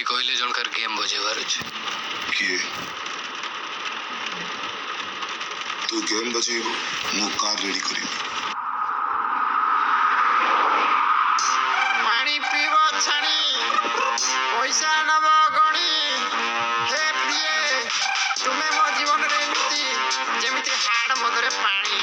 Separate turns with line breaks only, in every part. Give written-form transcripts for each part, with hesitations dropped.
भाई कहले जनकर गेम बजेबार अछि
किए तू गेम बजेबो मु कार रेडी करिबी
पानी पीबो छानी पैसा नब गणी हे प्रिय तुमे मो जीवन रे एमिति जेमिति हाड़ मदरे पानी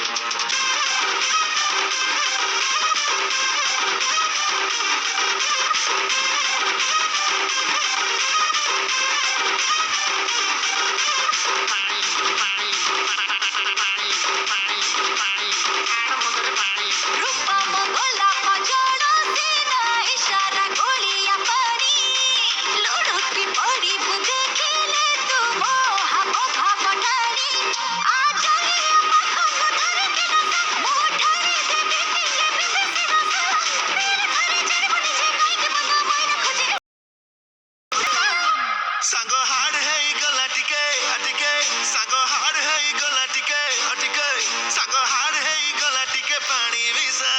सांगो हाड़ है गला टिके अटिके सांगो हाड़ है गला टिके अटिके सांगो हाड़ है गला टिके पानी मिसा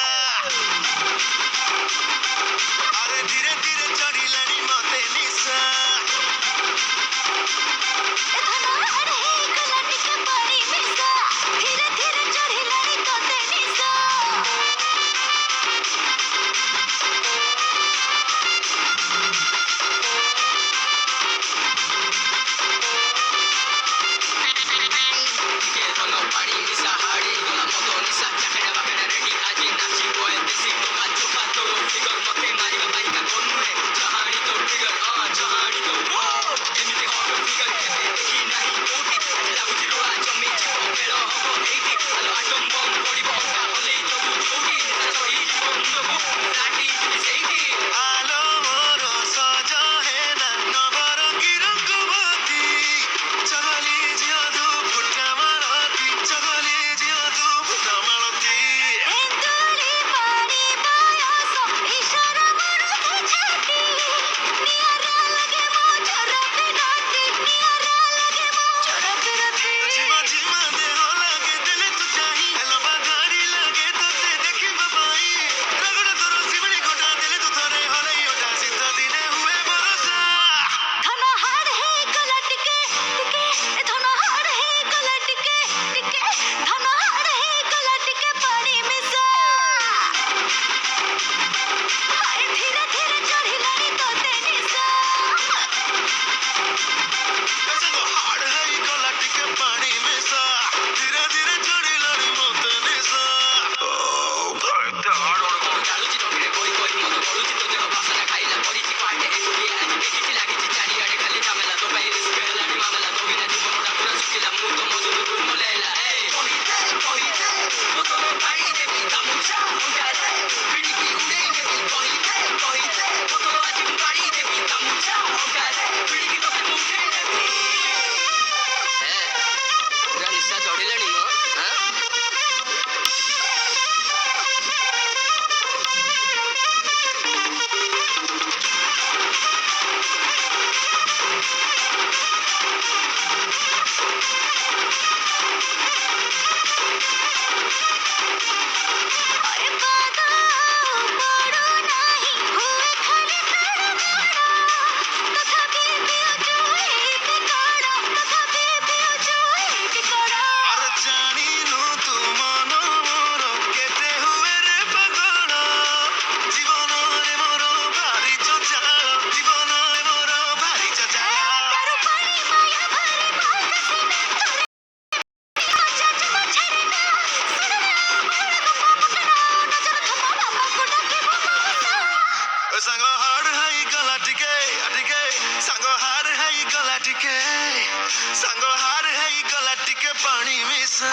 अरे धीरे धीरे चढ़ी लड़ी मते निशा सांगो हाड़ है गला टिके अटिके सांगो हाड़ है गला टिके सांगो हाड़ है गला टिके पानी मिसा